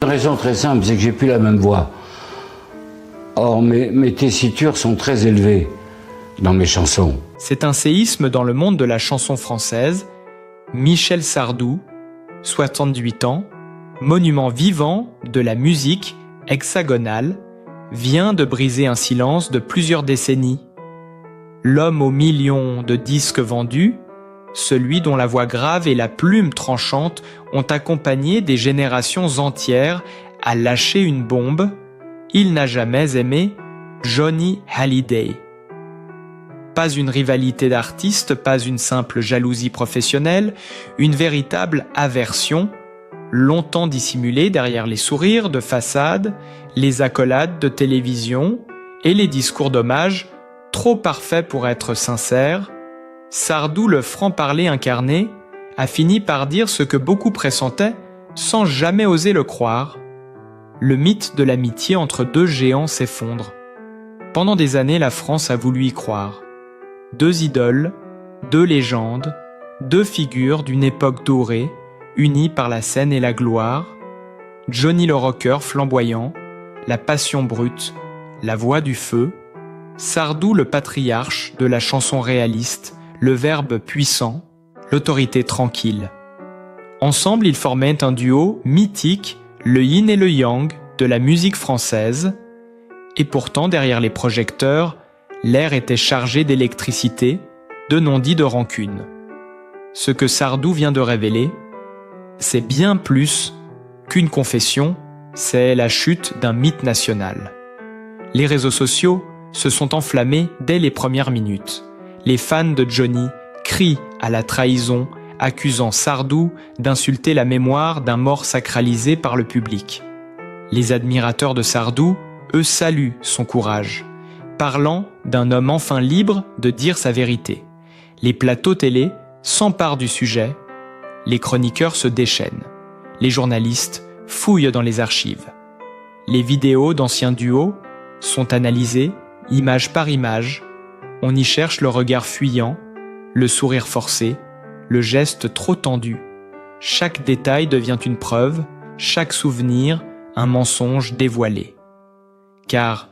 Une raison très simple, c'est que j'ai plus la même voix. Or, mes tessitures sont très élevées dans mes chansons. C'est un séisme dans le monde de la chanson française. Michel Sardou, 68 ans, monument vivant de la musique hexagonale, vient de briser un silence de plusieurs décennies. L'homme aux millions de disques vendus, celui dont la voix grave et la plume tranchante ont accompagné des générations entières à lâcher une bombe, il n'a jamais aimé Johnny Hallyday. Pas une rivalité d'artistes, pas une simple jalousie professionnelle, une véritable aversion, longtemps dissimulée derrière les sourires de façade, les accolades de télévision et les discours d'hommage trop parfaits pour être sincères. Sardou, le franc-parler incarné, a fini par dire ce que beaucoup pressentaient sans jamais oser le croire. Le mythe de l'amitié entre deux géants s'effondre. Pendant des années, la France a voulu y croire. Deux idoles, deux légendes, deux figures d'une époque dorée, unies par la scène et la gloire. Johnny le rocker flamboyant, la passion brute, la voix du feu. Sardou le patriarche de la chanson réaliste, le verbe puissant, l'autorité tranquille. Ensemble, ils formaient un duo mythique, le yin et le yang de la musique française. Et pourtant, derrière les projecteurs, l'air était chargé d'électricité, de non-dits de rancune. Ce que Sardou vient de révéler, c'est bien plus qu'une confession, c'est la chute d'un mythe national. Les réseaux sociaux se sont enflammés dès les premières minutes. Les fans de Johnny crient à la trahison, accusant Sardou d'insulter la mémoire d'un mort sacralisé par le public. Les admirateurs de Sardou, eux, saluent son courage, parlant d'un homme enfin libre de dire sa vérité. Les plateaux télé s'emparent du sujet, les chroniqueurs se déchaînent, les journalistes fouillent dans les archives. Les vidéos d'anciens duos sont analysées, image par image. On y cherche le regard fuyant, le sourire forcé, le geste trop tendu. Chaque détail devient une preuve, chaque souvenir un mensonge dévoilé. Car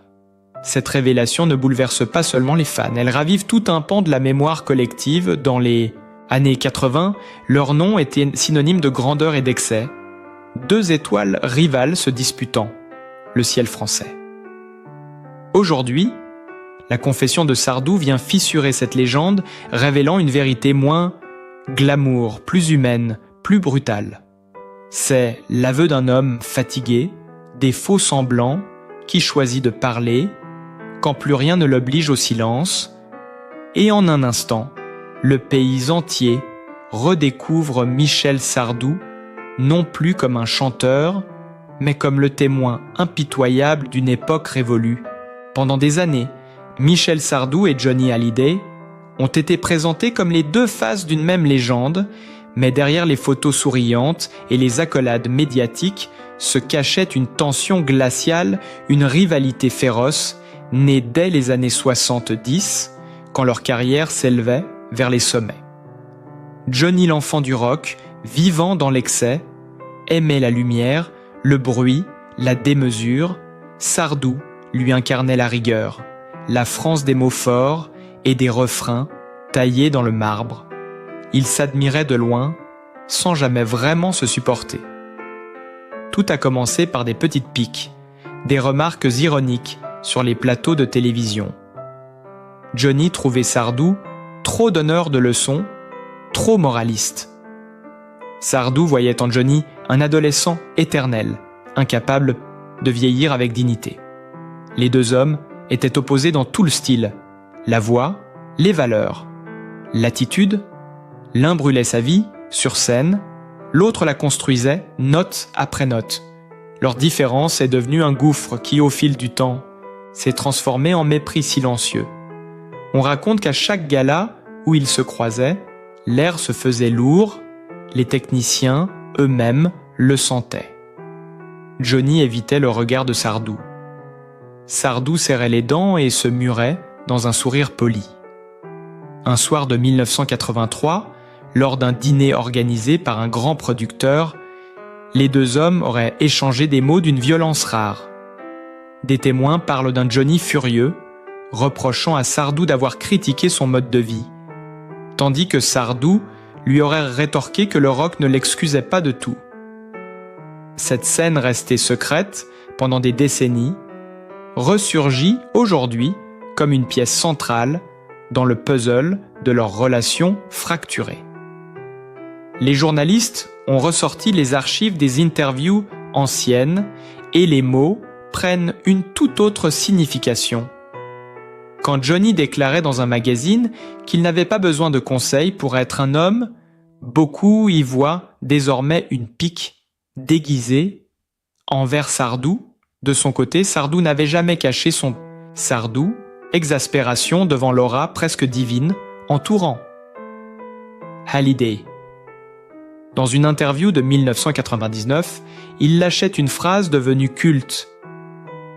cette révélation ne bouleverse pas seulement les fans, elle ravive tout un pan de la mémoire collective. Dans les années 80, leur nom était synonyme de grandeur et d'excès. Deux étoiles rivales se disputant, le ciel français. Aujourd'hui, la confession de Sardou vient fissurer cette légende, révélant une vérité moins glamour, plus humaine, plus brutale. C'est l'aveu d'un homme fatigué, des faux semblants, qui choisit de parler, quand plus rien ne l'oblige au silence, et en un instant, le pays entier redécouvre Michel Sardou, non plus comme un chanteur, mais comme le témoin impitoyable d'une époque révolue. Pendant des années, Michel Sardou et Johnny Hallyday ont été présentés comme les deux faces d'une même légende, mais derrière les photos souriantes et les accolades médiatiques se cachait une tension glaciale, une rivalité féroce, née dès les années 70, quand leur carrière s'élevait vers les sommets. Johnny l'enfant du rock, vivant dans l'excès, aimait la lumière, le bruit, la démesure. Sardou lui incarnait la rigueur, la France des mots forts et des refrains taillés dans le marbre. Ils s'admiraient de loin, sans jamais vraiment se supporter. Tout a commencé par des petites piques, des remarques ironiques sur les plateaux de télévision. Johnny trouvait Sardou trop donneur de leçons, trop moraliste. Sardou voyait en Johnny un adolescent éternel, incapable de vieillir avec dignité. Les deux hommes étaient opposés dans tout le style, la voix, les valeurs, l'attitude. L'un brûlait sa vie, sur scène, l'autre la construisait, note après note. Leur différence est devenue un gouffre qui, au fil du temps, s'est transformé en mépris silencieux. On raconte qu'à chaque gala où ils se croisaient, l'air se faisait lourd, les techniciens, eux-mêmes, le sentaient. Johnny évitait le regard de Sardou. Sardou serrait les dents et se murait dans un sourire poli. Un soir de 1983, lors d'un dîner organisé par un grand producteur, Les deux hommes auraient échangé des mots d'une violence rare. Des témoins parlent d'un Johnny furieux, reprochant à Sardou d'avoir critiqué son mode de vie, tandis que Sardou lui aurait rétorqué que le rock ne l'excusait pas de tout. Cette scène restée secrète pendant des décennies ressurgit aujourd'hui comme une pièce centrale dans le puzzle de leur relation fracturée. Les journalistes ont ressorti les archives des interviews anciennes et les mots prennent une toute autre signification. Quand Johnny déclarait dans un magazine qu'il n'avait pas besoin de conseils pour être un homme, beaucoup y voient désormais une pique déguisée envers Sardou. De son côté, Sardou n'avait jamais caché son exaspération devant l'aura presque divine entourant Hallyday. Dans une interview de 1999, il lâchait une phrase devenue culte.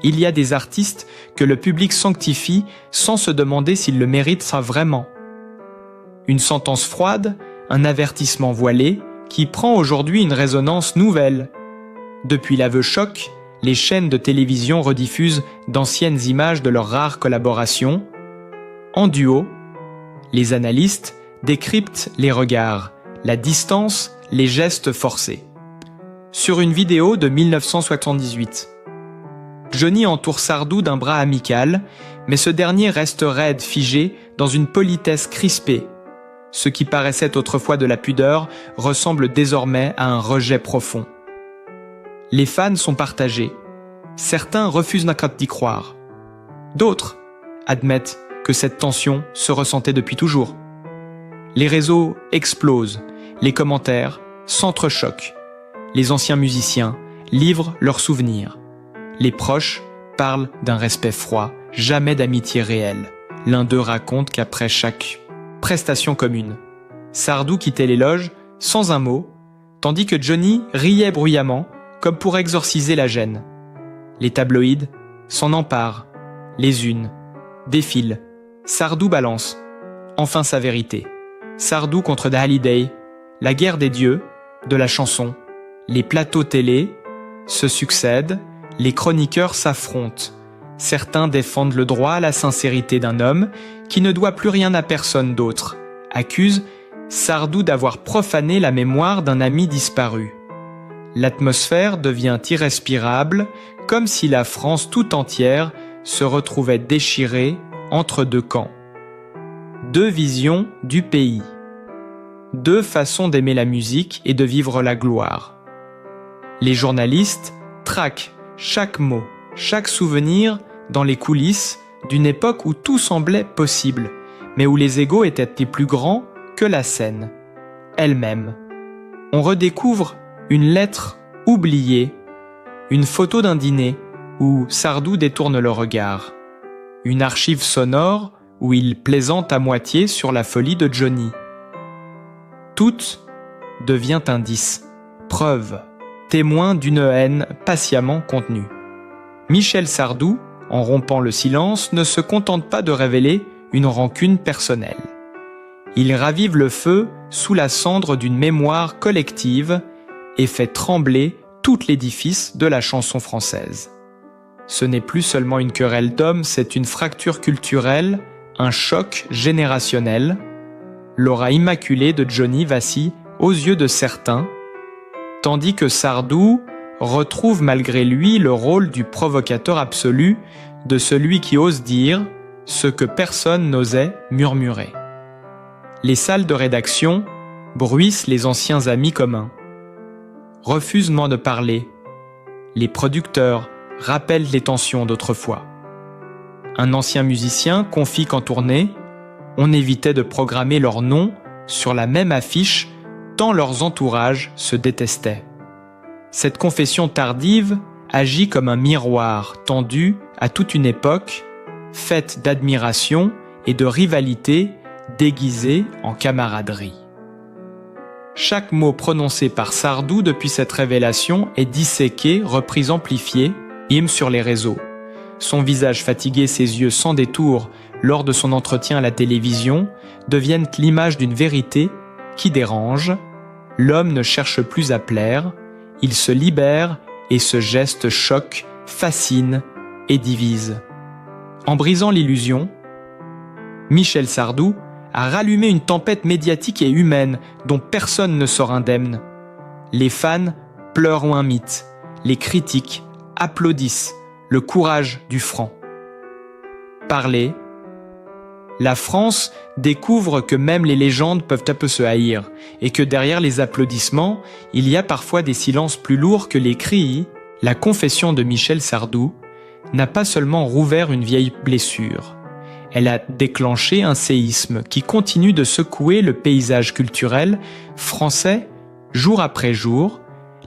Il y a des artistes que le public sanctifie sans se demander s'ils le méritent vraiment. Une sentence froide, un avertissement voilé qui prend aujourd'hui une résonance nouvelle. Depuis l'aveu choc, les chaînes de télévision rediffusent d'anciennes images de leurs rares collaborations. En duo, les analystes décryptent les regards, la distance, les gestes forcés. Sur une vidéo de 1978, Johnny entoure Sardou d'un bras amical, mais ce dernier reste raide, figé, dans une politesse crispée. Ce qui paraissait autrefois de la pudeur ressemble désormais à un rejet profond. Les fans sont partagés. Certains refusent d'y croire. D'autres admettent que cette tension se ressentait depuis toujours. Les réseaux explosent, les commentaires s'entrechoquent. Les anciens musiciens livrent leurs souvenirs. Les proches parlent d'un respect froid, jamais d'amitié réelle. L'un d'eux raconte qu'après chaque prestation commune, Sardou quittait les loges sans un mot, tandis que Johnny riait bruyamment, comme pour exorciser la gêne. Les tabloïds s'en emparent, les unes défilent. Sardou balance, enfin sa vérité. Sardou contre Hallyday, la guerre des dieux, de la chanson. Les plateaux télé se succèdent, les chroniqueurs s'affrontent. Certains défendent le droit à la sincérité d'un homme qui ne doit plus rien à personne d'autre, accusent Sardou d'avoir profané la mémoire d'un ami disparu. L'atmosphère devient irrespirable, comme si la France tout entière se retrouvait déchirée entre deux camps. Deux visions du pays. Deux façons d'aimer la musique et de vivre la gloire. Les journalistes traquent chaque mot, chaque souvenir dans les coulisses d'une époque où tout semblait possible, mais où les égos étaient les plus grands que la scène elle-même. On redécouvre une lettre oubliée, une photo d'un dîner où Sardou détourne le regard, une archive sonore où il plaisante à moitié sur la folie de Johnny. Tout devient indice, preuve, témoin d'une haine patiemment contenue. Michel Sardou, en rompant le silence, ne se contente pas de révéler une rancune personnelle. Il ravive le feu sous la cendre d'une mémoire collective et fait trembler tout l'édifice de la chanson française. Ce n'est plus seulement une querelle d'hommes, c'est une fracture culturelle, un choc générationnel. L'aura immaculée de Johnny vacille aux yeux de certains, tandis que Sardou retrouve malgré lui le rôle du provocateur absolu, de celui qui ose dire ce que personne n'osait murmurer. Les salles de rédaction bruissent les anciens amis communs, refusent moins de parler. Les producteurs rappellent les tensions d'autrefois. Un ancien musicien confie qu'en tournée, on évitait de programmer leur nom sur la même affiche tant leurs entourages se détestaient. Cette confession tardive agit comme un miroir tendu à toute une époque, faite d'admiration et de rivalité déguisée en camaraderie. Chaque mot prononcé par Sardou depuis cette révélation est disséqué, repris amplifié, sur les réseaux. Son visage fatigué, ses yeux sans détour lors de son entretien à la télévision deviennent l'image d'une vérité qui dérange. L'homme ne cherche plus à plaire, il se libère et ce geste choque, fascine et divise. En brisant l'illusion, Michel Sardou a rallumé une tempête médiatique et humaine dont personne ne sort indemne. Les fans pleurent un mythe, les critiques applaudissent le courage du franc. Parler, la France découvre que même les légendes peuvent un peu se haïr et que derrière les applaudissements, il y a parfois des silences plus lourds que les cris. La confession de Michel Sardou n'a pas seulement rouvert une vieille blessure, elle a déclenché un séisme qui continue de secouer le paysage culturel français jour après jour.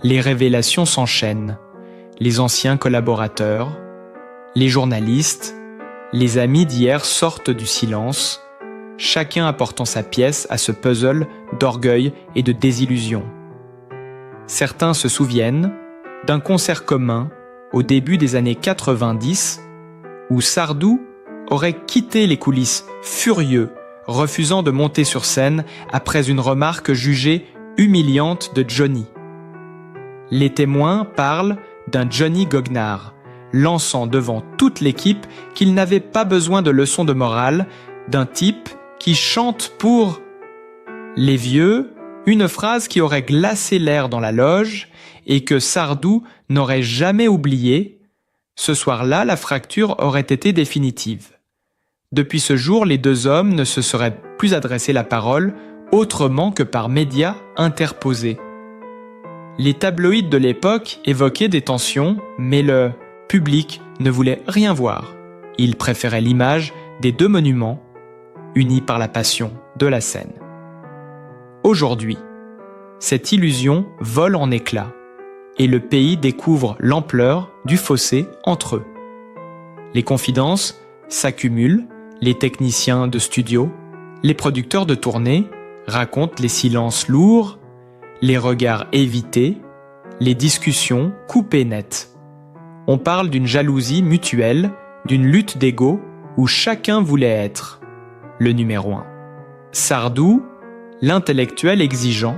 Les révélations s'enchaînent. Les anciens collaborateurs, les journalistes, les amis d'hier sortent du silence, chacun apportant sa pièce à ce puzzle d'orgueil et de désillusion. Certains se souviennent d'un concert commun au début des années 90 où Sardou aurait quitté les coulisses furieux, refusant de monter sur scène après une remarque jugée humiliante de Johnny. Les témoins parlent d'un Johnny goguenard, lançant devant toute l'équipe qu'il n'avait pas besoin de leçons de morale, d'un type qui chante pour les vieux, une phrase qui aurait glacé l'air dans la loge et que Sardou n'aurait jamais oublié. Ce soir-là, la fracture aurait été définitive. Depuis ce jour, les deux hommes ne se seraient plus adressé la parole autrement que par médias interposés. Les tabloïds de l'époque évoquaient des tensions, mais le public ne voulait rien voir. Il préférait l'image des deux monuments, unis par la passion de la scène. Aujourd'hui, cette illusion vole en éclats et le pays découvre l'ampleur du fossé entre eux. Les confidences s'accumulent, les techniciens de studio, les producteurs de tournée racontent les silences lourds, les regards évités, les discussions coupées nettes. On parle d'une jalousie mutuelle, d'une lutte d'ego où chacun voulait être le numéro 1. Sardou, l'intellectuel exigeant,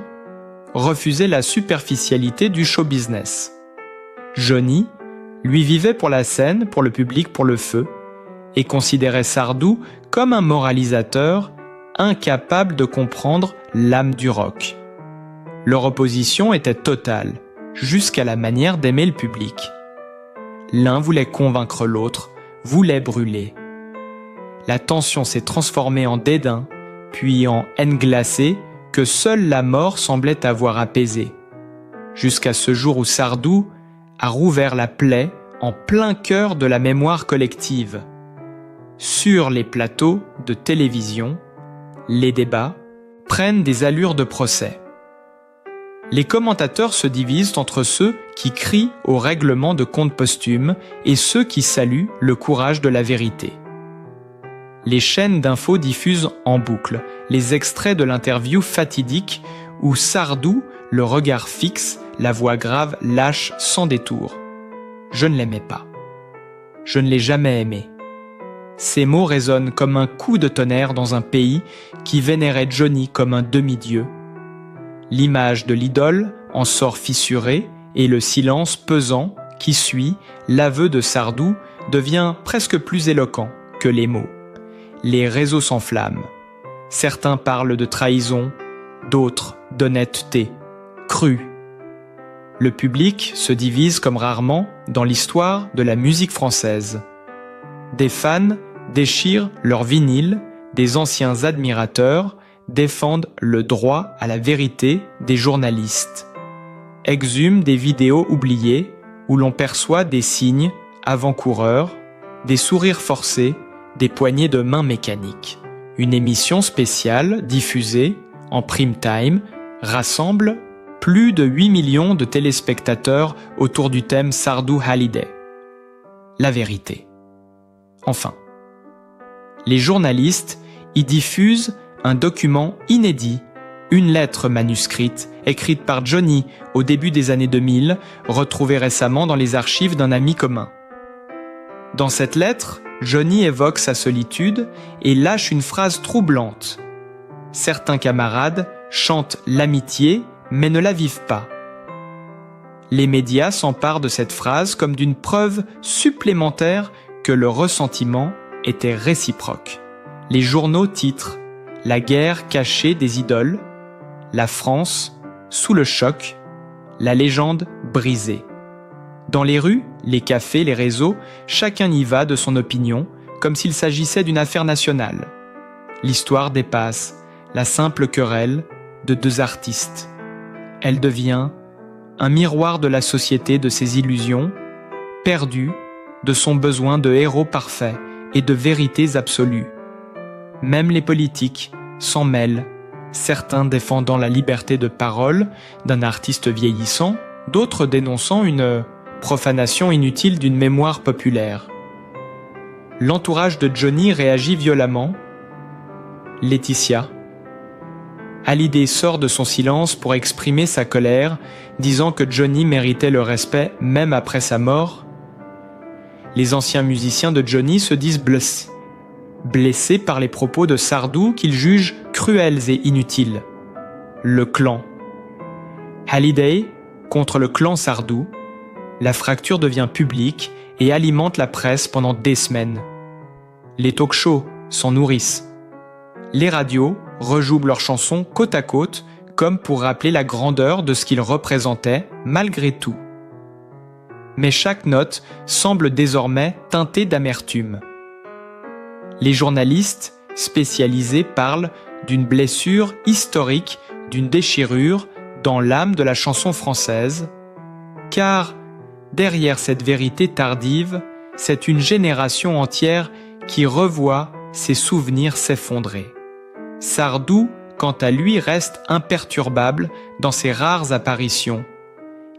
refusait la superficialité du show business. Johnny, lui, vivait pour la scène, pour le public, pour le feu, et considérait Sardou comme un moralisateur incapable de comprendre l'âme du rock. Leur opposition était totale, jusqu'à la manière d'aimer le public. L'un voulait convaincre l'autre, voulait brûler. La tension s'est transformée en dédain, puis en haine glacée que seule la mort semblait avoir apaisée. Jusqu'à ce jour où Sardou a rouvert la plaie en plein cœur de la mémoire collective. Sur les plateaux de télévision, les débats prennent des allures de procès. Les commentateurs se divisent entre ceux qui crient au règlement de compte posthume et ceux qui saluent le courage de la vérité. Les chaînes d'infos diffusent en boucle les extraits de l'interview fatidique où Sardou, le regard fixe, la voix grave, lâche sans détour. Je ne l'aimais pas. Je ne l'ai jamais aimé. Ces mots résonnent comme un coup de tonnerre dans un pays qui vénérait Johnny comme un demi-dieu. L'image de l'idole en sort fissurée et le silence pesant qui suit l'aveu de Sardou devient presque plus éloquent que les mots. Les réseaux s'enflamment. Certains parlent de trahison, d'autres d'honnêteté, crue. Le public se divise comme rarement dans l'histoire de la musique française. Des fans déchirent leurs vinyles, des anciens admirateurs défendent le droit à la vérité des journalistes, exhument des vidéos oubliées où l'on perçoit des signes avant-coureurs, des sourires forcés, des poignées de main mécaniques. Une émission spéciale diffusée en prime time rassemble plus de 8 millions de téléspectateurs autour du thème Sardou Hallyday. La vérité. Enfin, les journalistes y diffusent un document inédit, une lettre manuscrite écrite par Johnny au début des années 2000, retrouvée récemment dans les archives d'un ami commun. Dans cette lettre, Johnny évoque sa solitude et lâche une phrase troublante. Certains camarades chantent l'amitié mais ne la vivent pas. Les médias s'emparent de cette phrase comme d'une preuve supplémentaire que le ressentiment était réciproque. Les journaux titrent « La guerre cachée des idoles »,« La France sous le choc »,« La légende brisée ». Dans les rues, les cafés, les réseaux, chacun y va de son opinion, comme s'il s'agissait d'une affaire nationale. L'histoire dépasse la simple querelle de deux artistes. Elle devient un miroir de la société, de ses illusions, perdu de son besoin de héros parfaits et de vérités absolues. Même les politiques s'en mêlent, certains défendant la liberté de parole d'un artiste vieillissant, d'autres dénonçant une profanation inutile d'une mémoire populaire. L'entourage de Johnny réagit violemment. Laetitia. Hallyday sort de son silence pour exprimer sa colère, disant que Johnny méritait le respect même après sa mort. Les anciens musiciens de Johnny se disent blessés par les propos de Sardou qu'ils jugent cruels et inutiles. Le clan. Hallyday contre le clan Sardou. La fracture devient publique et alimente la presse pendant des semaines. Les talk-shows s'en nourrissent. Les radios rejouent leurs chansons côte à côte, comme pour rappeler la grandeur de ce qu'ils représentaient malgré tout. Mais chaque note semble désormais teintée d'amertume. Les journalistes spécialisés parlent d'une blessure historique, d'une déchirure dans l'âme de la chanson française, car derrière cette vérité tardive, c'est une génération entière qui revoit ses souvenirs s'effondrer. Sardou, quant à lui, reste imperturbable dans ses rares apparitions.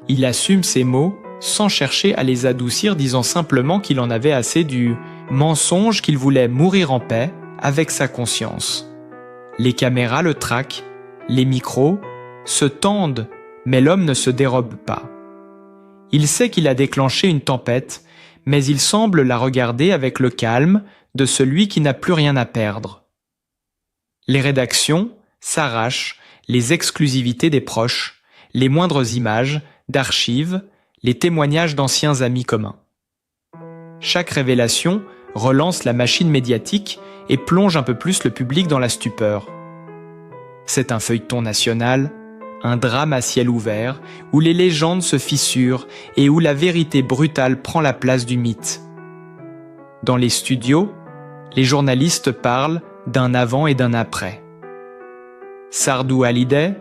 Il assume ses mots sans chercher à les adoucir, disant simplement qu'il en avait assez du mensonge, qu'il voulait mourir en paix avec sa conscience. Les caméras le traquent, les micros se tendent, mais l'homme ne se dérobe pas. Il sait qu'il a déclenché une tempête, mais il semble la regarder avec le calme de celui qui n'a plus rien à perdre. Les rédactions s'arrachent les exclusivités des proches, les moindres images, d'archives, les témoignages d'anciens amis communs. Chaque révélation relance la machine médiatique et plonge un peu plus le public dans la stupeur. C'est un feuilleton national, un drame à ciel ouvert, où les légendes se fissurent et où la vérité brutale prend la place du mythe. Dans les studios, les journalistes parlent d'un avant et d'un après. Sardou Hallyday,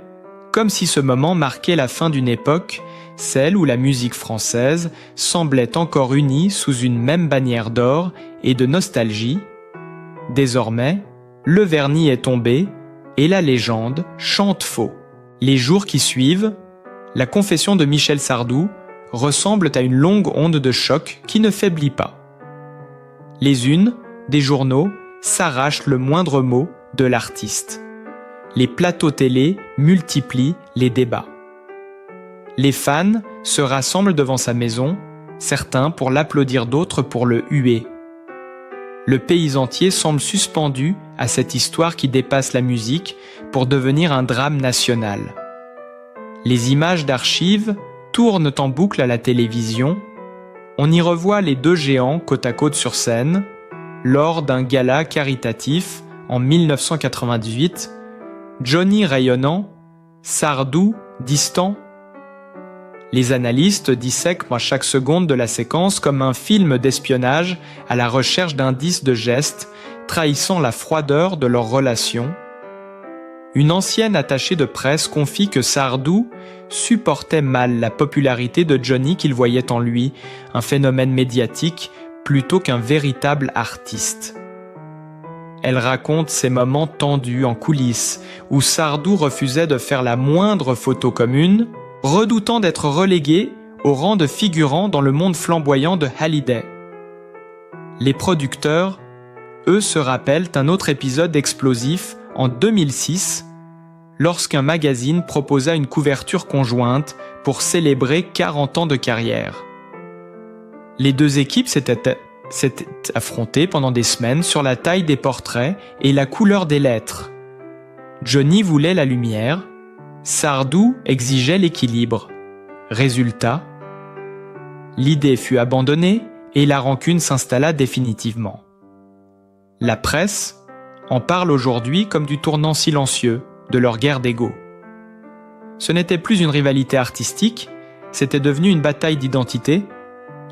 comme si ce moment marquait la fin d'une époque, celle où la musique française semblait encore unie sous une même bannière d'or et de nostalgie. Désormais, le vernis est tombé et la légende chante faux. Les jours qui suivent, la confession de Michel Sardou ressemble à une longue onde de choc qui ne faiblit pas. Les unes des journaux s'arrachent le moindre mot de l'artiste. Les plateaux télé multiplient les débats. Les fans se rassemblent devant sa maison, certains pour l'applaudir, d'autres pour le huer. Le pays entier semble suspendu à cette histoire qui dépasse la musique pour devenir un drame national. Les images d'archives tournent en boucle à la télévision. On y revoit les deux géants côte à côte sur scène, lors d'un gala caritatif en 1998, Johnny rayonnant, Sardou distant. Les analystes dissèquent chaque seconde de la séquence comme un film d'espionnage à la recherche d'indices de gestes trahissant la froideur de leur relation. Une ancienne attachée de presse confie que Sardou supportait mal la popularité de Johnny, qu'il voyait en lui un phénomène médiatique plutôt qu'un véritable artiste. Elle raconte ces moments tendus en coulisses où Sardou refusait de faire la moindre photo commune, redoutant d'être relégué au rang de figurant dans le monde flamboyant de Hallyday. Les producteurs, eux, se rappellent un autre épisode explosif en 2006, lorsqu'un magazine proposa une couverture conjointe pour célébrer 40 ans de carrière. Les deux équipes s'étaient affrontées pendant des semaines sur la taille des portraits et la couleur des lettres. Johnny voulait la lumière, Sardou exigeait l'équilibre. Résultat, l'idée fut abandonnée et la rancune s'installa définitivement. La presse en parle aujourd'hui comme du tournant silencieux de leur guerre d'ego. Ce n'était plus une rivalité artistique, c'était devenu une bataille d'identité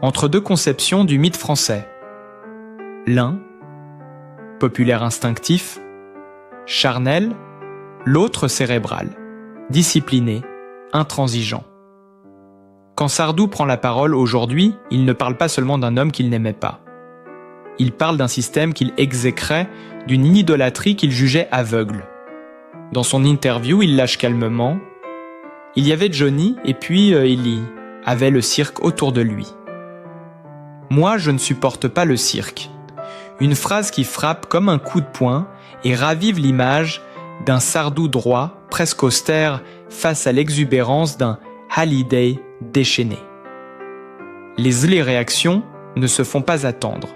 entre deux conceptions du mythe français. L'un, populaire instinctif, charnel, l'autre cérébral, discipliné, intransigeant. Quand Sardou prend la parole aujourd'hui, il ne parle pas seulement d'un homme qu'il n'aimait pas. Il parle d'un système qu'il exécrait, d'une idolâtrie qu'il jugeait aveugle. Dans son interview, il lâche calmement « Il y avait Johnny et puis il y avait le cirque autour de lui. Moi, je ne supporte pas le cirque. » Une phrase qui frappe comme un coup de poing et ravive l'image d'un Sardou droit, presque austère, face à l'exubérance d'un Hallyday déchaîné. Les réactions ne se font pas attendre.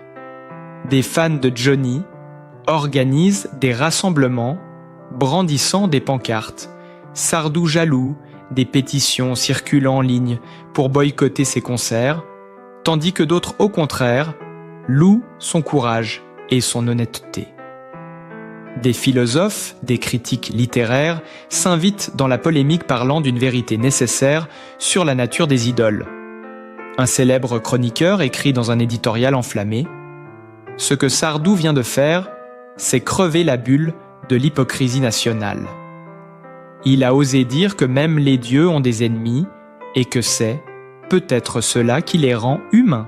Des fans de Johnny organisent des rassemblements brandissant des pancartes, Sardou jaloux, des pétitions circulant en ligne pour boycotter ses concerts, tandis que d'autres, au contraire, louent son courage et son honnêteté. Des philosophes, des critiques littéraires s'invitent dans la polémique parlant d'une vérité nécessaire sur la nature des idoles. Un célèbre chroniqueur écrit dans un éditorial enflammé « Ce que Sardou vient de faire, c'est crever la bulle de l'hypocrisie nationale. Il a osé dire que même les dieux ont des ennemis et que c'est peut-être cela qui les rend humains.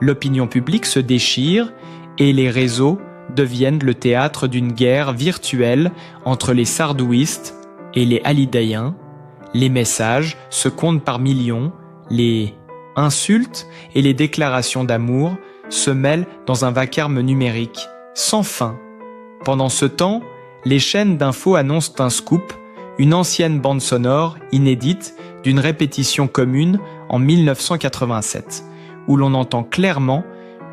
L'opinion publique se déchire et les réseaux deviennent le théâtre d'une guerre virtuelle entre les sardouistes et les hallydayiens. Les messages se comptent par millions, les insultes et les déclarations d'amour se mêlent dans un vacarme numérique sans fin. Pendant ce temps, les chaînes d'infos annoncent un scoop, une ancienne bande sonore inédite d'une répétition commune en 1987, où l'on entend clairement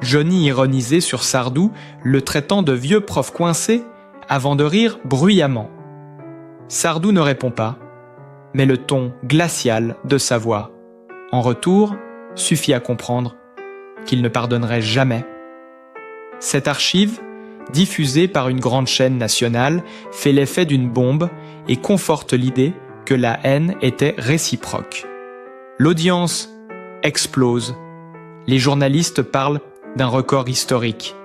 Johnny ironiser sur Sardou, le traitant de vieux prof coincé, avant de rire bruyamment. Sardou ne répond pas, mais le ton glacial de sa voix, en retour, suffit à comprendre qu'il ne pardonnerait jamais. Cette archive, diffusée par une grande chaîne nationale, fait l'effet d'une bombe et conforte l'idée que la haine était réciproque. L'audience explose. Les journalistes parlent d'un record historique.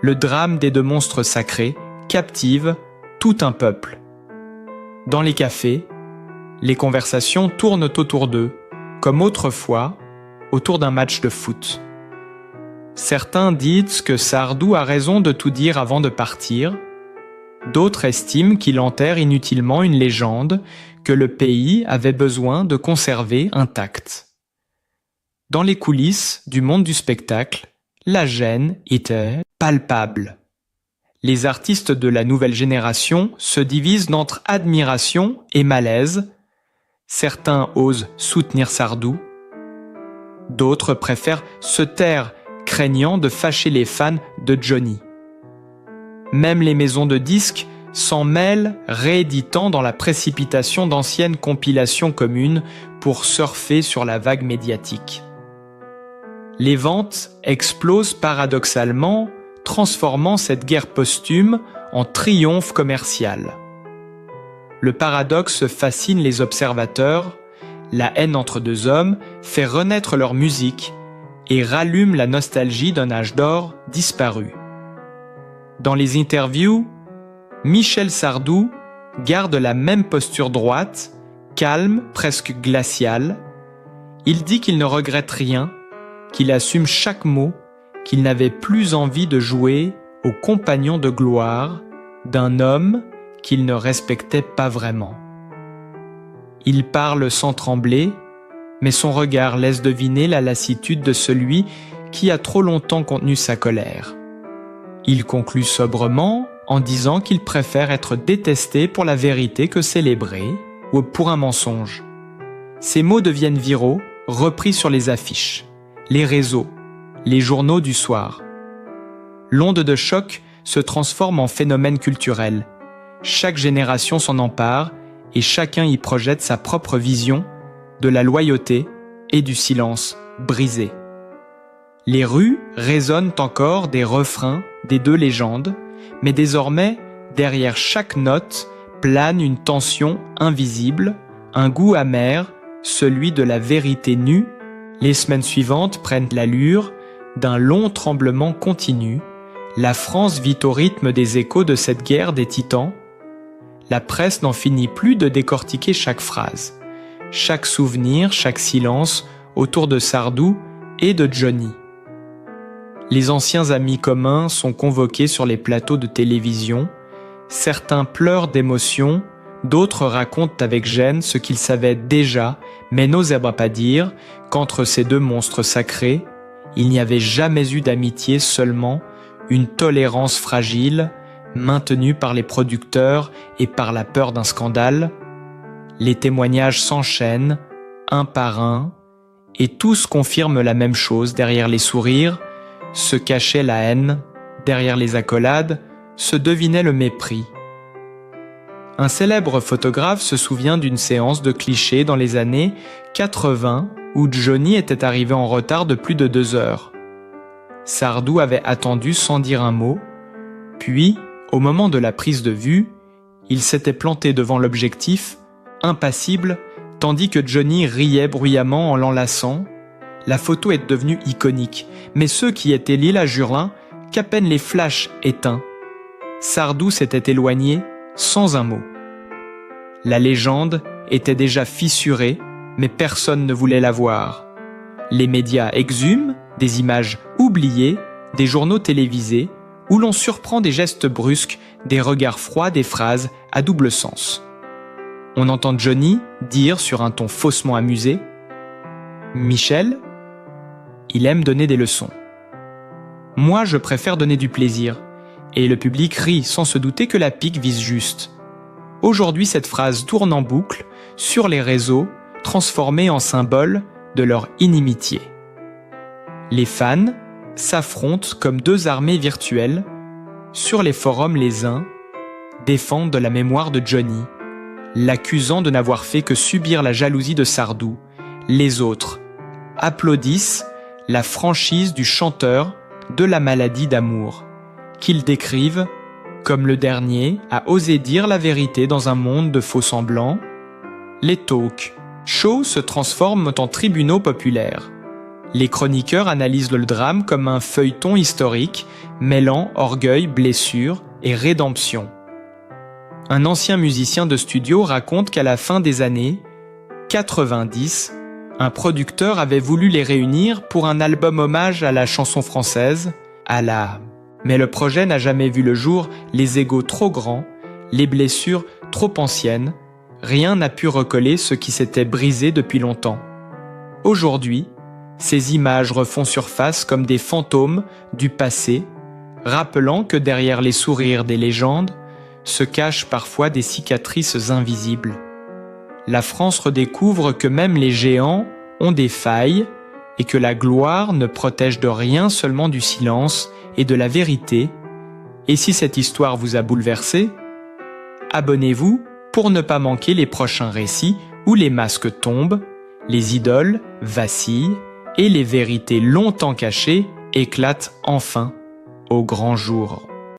Le drame des deux monstres sacrés captive tout un peuple. Dans les cafés, les conversations tournent autour d'eux, comme autrefois, autour d'un match de foot. Certains disent que Sardou a raison de tout dire avant de partir. D'autres estiment qu'il enterre inutilement une légende que le pays avait besoin de conserver intacte. Dans les coulisses du monde du spectacle, la gêne était palpable. Les artistes de la nouvelle génération se divisent entre admiration et malaise. Certains osent soutenir Sardou. D'autres préfèrent se taire, craignant de fâcher les fans de Johnny. Même les maisons de disques s'en mêlent, rééditant dans la précipitation d'anciennes compilations communes pour surfer sur la vague médiatique. Les ventes explosent paradoxalement, transformant cette guerre posthume en triomphe commercial. Le paradoxe fascine les observateurs, la haine entre deux hommes fait renaître leur musique et rallume la nostalgie d'un âge d'or disparu. Dans les interviews, Michel Sardou garde la même posture droite, calme, presque glaciale. Il dit qu'il ne regrette rien, qu'il assume chaque mot, qu'il n'avait plus envie de jouer au compagnon de gloire d'un homme qu'il ne respectait pas vraiment. Il parle sans trembler, mais son regard laisse deviner la lassitude de celui qui a trop longtemps contenu sa colère. Il conclut sobrement en disant qu'il préfère être détesté pour la vérité que célébré ou pour un mensonge. Ces mots deviennent viraux, repris sur les affiches, les réseaux, les journaux du soir. L'onde de choc se transforme en phénomène culturel. Chaque génération s'en empare et chacun y projette sa propre vision, de la loyauté et du silence brisé. Les rues résonnent encore des refrains des deux légendes, mais désormais, derrière chaque note, plane une tension invisible, un goût amer, celui de la vérité nue. Les semaines suivantes prennent l'allure d'un long tremblement continu. La France vit au rythme des échos de cette guerre des titans. La presse n'en finit plus de décortiquer chaque phrase, chaque souvenir, chaque silence autour de Sardou et de Johnny. Les anciens amis communs sont convoqués sur les plateaux de télévision. Certains pleurent d'émotion, d'autres racontent avec gêne ce qu'ils savaient déjà, mais n'osaient pas dire qu'entre ces deux monstres sacrés, il n'y avait jamais eu d'amitié, seulement une tolérance fragile, maintenue par les producteurs et par la peur d'un scandale. Les témoignages s'enchaînent, un par un, et tous confirment la même chose. Derrière les sourires se cachait la haine, derrière les accolades se devinait le mépris. Un célèbre photographe se souvient d'une séance de clichés dans les années 80 où Johnny était arrivé en retard de plus de 2 heures. Sardou avait attendu sans dire un mot, puis, au moment de la prise de vue, il s'était planté devant l'objectif, impassible, tandis que Johnny riait bruyamment en l'enlaçant. La photo est devenue iconique, mais ceux qui étaient Lila jurent qu'à peine les flashs éteints, Sardou s'était éloigné sans un mot. La légende était déjà fissurée, mais personne ne voulait la voir. Les médias exhument des images oubliées, des journaux télévisés, où l'on surprend des gestes brusques, des regards froids, des phrases à double sens. On entend Johnny dire sur un ton faussement amusé « Michel, il aime donner des leçons. Moi, je préfère donner du plaisir. » Et le public rit sans se douter que la pique vise juste. Aujourd'hui, cette phrase tourne en boucle sur les réseaux, transformée en symbole de leur inimitié. Les fans s'affrontent comme deux armées virtuelles. Sur les forums, les uns défendent la mémoire de Johnny, l'accusant de n'avoir fait que subir la jalousie de Sardou. Les autres applaudissent la franchise du chanteur de la maladie d'amour, qu'ils décrivent comme le dernier à oser dire la vérité dans un monde de faux-semblants. Les talk shows se transforment en tribunaux populaires. Les chroniqueurs analysent le drame comme un feuilleton historique, mêlant orgueil, blessure et rédemption. Un ancien musicien de studio raconte qu'à la fin des années 90, un producteur avait voulu les réunir pour un album hommage à la chanson française, Mais le projet n'a jamais vu le jour, les égos trop grands, les blessures trop anciennes, rien n'a pu recoller ce qui s'était brisé depuis longtemps. Aujourd'hui, ces images refont surface comme des fantômes du passé, rappelant que derrière les sourires des légendes se cachent parfois des cicatrices invisibles. La France redécouvre que même les géants ont des failles et que la gloire ne protège de rien, seulement du silence et de la vérité. Et si cette histoire vous a bouleversé, abonnez-vous pour ne pas manquer les prochains récits où les masques tombent, les idoles vacillent et les vérités longtemps cachées éclatent enfin au grand jour.